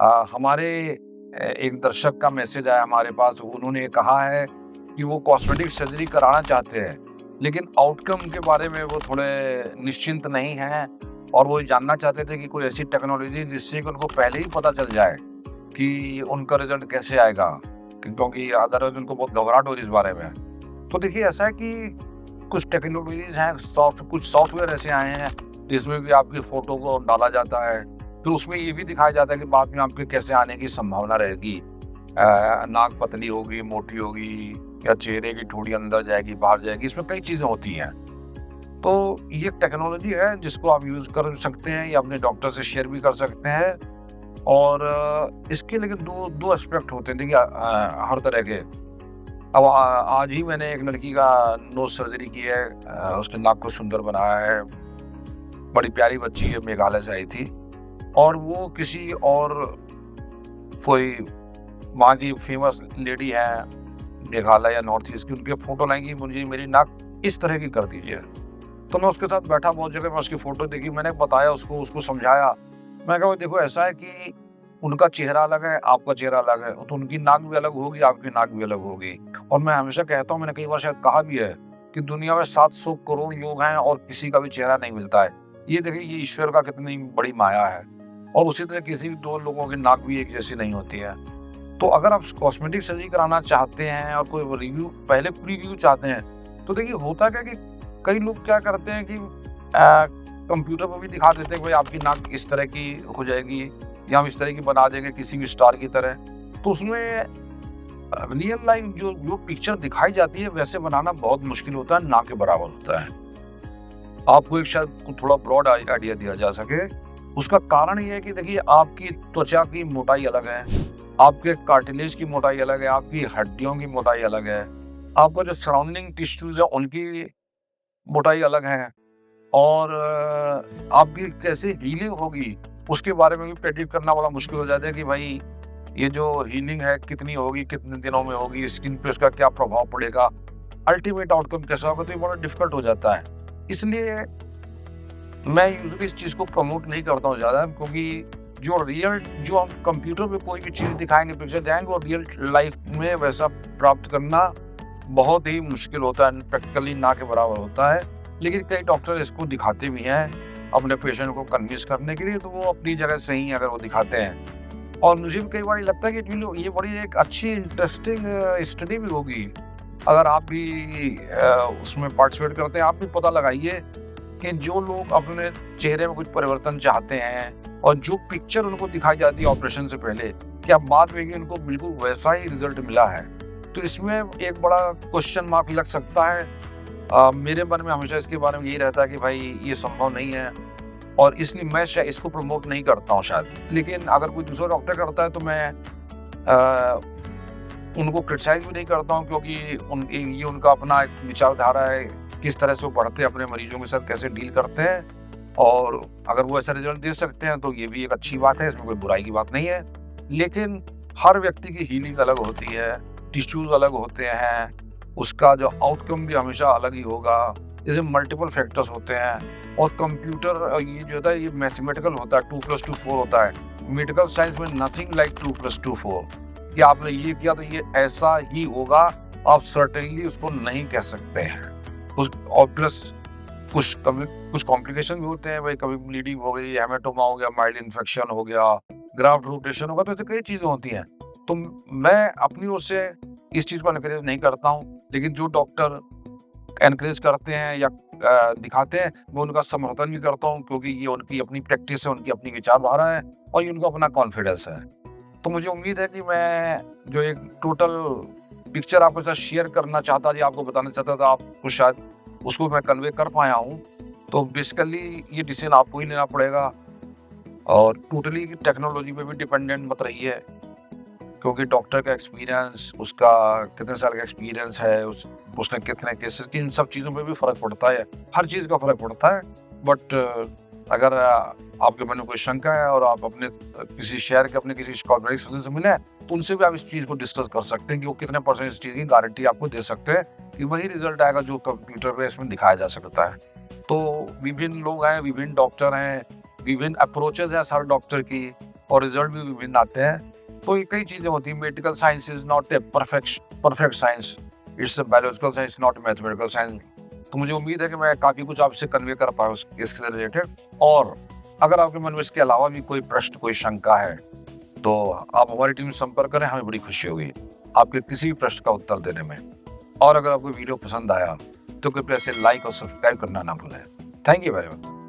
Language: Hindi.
हमारे एक दर्शक का मैसेज आया हमारे पास। उन्होंने कहा है कि वो कॉस्मेटिक सर्जरी कराना चाहते हैं, लेकिन आउटकम के बारे में वो थोड़े निश्चिंत नहीं हैं और वो जानना चाहते थे कि कोई ऐसी टेक्नोलॉजी जिससे कि उनको पहले ही पता चल जाए कि उनका रिजल्ट कैसे आएगा, क्योंकि अदरवाइज उनको बहुत घबराहट हो रही है इस बारे में। तो देखिए, ऐसा है कि कुछ टेक्नोलॉजीज़ हैं, कुछ सॉफ्टवेयर ऐसे आए हैं जिसमें भी आपकी फ़ोटो को डाला जाता है। फिर उसमें ये भी दिखाया जाता है कि बाद में आपके कैसे आने की संभावना रहेगी। नाक पतली होगी, मोटी होगी, या चेहरे की ठोड़ी अंदर जाएगी, बाहर जाएगी, इसमें कई चीज़ें होती हैं। तो ये एक टेक्नोलॉजी है जिसको आप यूज़ कर सकते हैं या अपने डॉक्टर से शेयर भी कर सकते हैं। और इसके लेकिन दो दो एस्पेक्ट होते हैं, देखिए, हर तरह के। अब आज ही मैंने एक लड़की का नोज़ सर्जरी की है। उसने नाक को सुंदर बनाया है। बड़ी प्यारी बच्ची है, मेघालय से आई थी, और वो किसी और कोई वहाँ की फेमस लेडी है मेघालय या नॉर्थ ईस्ट की, उनके फ़ोटो लाएँगी, मुझे मेरी नाक इस तरह की कर दीजिए। तो मैं उसके साथ बैठा बहुत जगह, मैं उसकी फ़ोटो देखी, मैंने बताया उसको समझाया। मैं कहा, देखो, ऐसा है कि उनका चेहरा अलग है, आपका चेहरा अलग है, तो उनकी नाक भी अलग होगी, आपकी नाक भी अलग होगी। और मैं हमेशा कहता हूँ, मैंने कई बार शायद कहा भी है, कि दुनिया में 700 करोड़ लोग हैं और किसी का भी चेहरा नहीं मिलता है। ये देखिए, ये ईश्वर का कितनी बड़ी माया है। और उसी तरह किसी भी 2 लोगों की नाक भी एक जैसी नहीं होती है। तो अगर आप कॉस्मेटिक सर्जरी कराना चाहते हैं और कोई रिव्यू, पहले प्रीव्यू चाहते हैं, तो देखिए, होता क्या है कि कई लोग क्या करते हैं कि कंप्यूटर पर भी दिखा देते हैं कि भाई आपकी नाक इस तरह की हो जाएगी, या हम इस तरह की बना देंगे किसी भी स्टार की तरह। तो उसमें रियल लाइफ जो पिक्चर दिखाई जाती है वैसे बनाना बहुत मुश्किल होता है, ना के बराबर होता है। आपको एक शायद थोड़ा ब्रॉड आइडिया दिया जा सके। उसका कारण ये है कि देखिए, आपकी त्वचा की मोटाई अलग है, आपके कार्टिलेज की मोटाई अलग है, आपकी हड्डियों की मोटाई अलग है, आपका जो सराउंडिंग टिश्यूज है उनकी मोटाई अलग है, और आपकी कैसे हीलिंग होगी उसके बारे में भी प्रेडिक्ट करना बड़ा मुश्किल हो जाता है कि भाई ये जो हीलिंग है कितनी होगी, कितने दिनों में होगी, स्किन पे उसका क्या प्रभाव पड़ेगा, अल्टीमेट आउटकम कैसा होगा। तो ये बड़ा डिफिकल्ट हो जाता है। इसलिए मैं यूजुअली इस चीज़ को प्रमोट नहीं करता हूँ ज़्यादा, क्योंकि जो हम कंप्यूटर पे कोई भी चीज़ दिखाएँगे, पिक्चर दिखाएँगे, और रियल लाइफ में वैसा प्राप्त करना बहुत ही मुश्किल होता है, प्रैक्टिकली ना के बराबर होता है। लेकिन कई डॉक्टर इसको दिखाते भी हैं अपने पेशेंट को कन्विंस करने के लिए, तो वो अपनी जगह सही है अगर वो दिखाते हैं। और मुझे भी कई बार ये लगता है कि ये बड़ी एक अच्छी इंटरेस्टिंग स्टडी भी होगी। अगर आप भी उसमें पार्टिसिपेट करते हैं, आप भी पता लगाइए कि जो लोग अपने चेहरे में कुछ परिवर्तन चाहते हैं और जो पिक्चर उनको दिखाई जाती है ऑपरेशन से पहले, क्या बाद में भी उनको बिल्कुल वैसा ही रिजल्ट मिला है। तो इसमें एक बड़ा क्वेश्चन मार्क लग सकता है। मेरे मन में हमेशा इसके बारे में यही रहता है कि भाई ये संभव नहीं है, और इसलिए मैं शायद इसको प्रमोट नहीं करता हूँ शायद। लेकिन अगर कोई दूसरा डॉक्टर करता है तो मैं अ, उनको क्रिटिसाइज़ भी नहीं करता हूँ, क्योंकि ये उनका अपना एक विचारधारा है, किस तरह से वो पढ़ते हैं, अपने मरीजों के साथ कैसे डील करते हैं। और अगर वो ऐसा रिज़ल्ट दे सकते हैं तो ये भी एक अच्छी बात है, इसमें कोई बुराई की बात नहीं है। लेकिन हर व्यक्ति की हीलिंग अलग होती है, टिश्यूज़ अलग होते हैं, उसका जो आउटकम भी हमेशा अलग ही होगा। जैसे मल्टीपल फैक्टर्स होते हैं, और कंप्यूटर ये जो होता है ये मैथमेटिकल होता है, 2 + 2 4 होता है। मेडिकल साइंस में नथिंग लाइक 2 + 2 4, कि आपने ये किया तो ये ऐसा ही होगा, आप सर्टेनली उसको नहीं कह सकते हैं। और प्लस कुछ कॉम्प्लिकेशन भी होते हैं, भाई कभी ब्लीडिंग हो गई, हेमेटोमा हो गया, माइल्ड इन्फेक्शन हो गया, ग्राफ्ट रोटेशन होगा, तो ऐसे कई चीज़ें होती हैं। तो मैं अपनी ओर से इस चीज़ को एनकरेज नहीं करता हूँ, लेकिन जो डॉक्टर एनकरेज करते हैं या दिखाते हैं, मैं उनका समर्थन भी करता हूँ, क्योंकि ये उनकी अपनी प्रैक्टिस है, उनकी अपनी विचारधारा है, और ये उनका अपना कॉन्फिडेंस है। तो मुझे उम्मीद है कि मैं जो एक टोटल पिक्चर आपके साथ शेयर करना चाहता था, या आपको बताना चाहता था, आपको शायद उसको मैं कन्वे कर पाया हूँ। तो बेसिकली ये डिसीजन आपको ही लेना पड़ेगा, और टोटली टेक्नोलॉजी पे भी डिपेंडेंट मत रहिए, क्योंकि डॉक्टर का एक्सपीरियंस, उसका कितने साल का एक्सपीरियंस है, उसने कितने केसेस की, इन सब चीज़ों पे भी फ़र्क पड़ता है। हर चीज़ का फ़र्क पड़ता है। बट अगर आपके मन में कोई शंका है और आप अपने किसी शहर के अपने किसी कॉर्पोरेट सर्जन से मिले हैं, तो उनसे भी आप इस चीज़ को डिस्कस कर सकते हैं कि वो कितने % इस चीज़ की गारंटी आपको दे सकते हैं कि वही रिज़ल्ट आएगा जो कंप्यूटर पे इसमें दिखाया जा सकता है। तो विभिन्न लोग हैं, विभिन्न डॉक्टर हैं, विभिन्न अप्रोचेज़ हैं हर डॉक्टर की। और रिजल्ट भी विभिन्न आते हैं। तो ये कई चीज़ें होती हैं। Medical science is not a perfect science, it's a biological science, not mathematical science. तो मुझे उम्मीद है कि मैं काफ़ी कुछ आपसे कन्वे कर पाया इससे रिलेटेड। और अगर आपके मन में इसके अलावा भी कोई प्रश्न, कोई शंका है, तो आप हमारी टीम से संपर्क करें, हमें बड़ी खुशी होगी आपके किसी भी प्रश्न का उत्तर देने में। और अगर आपको वीडियो पसंद आया तो कृपया इसे लाइक और सब्सक्राइब करना ना भूलें। Thank you very much.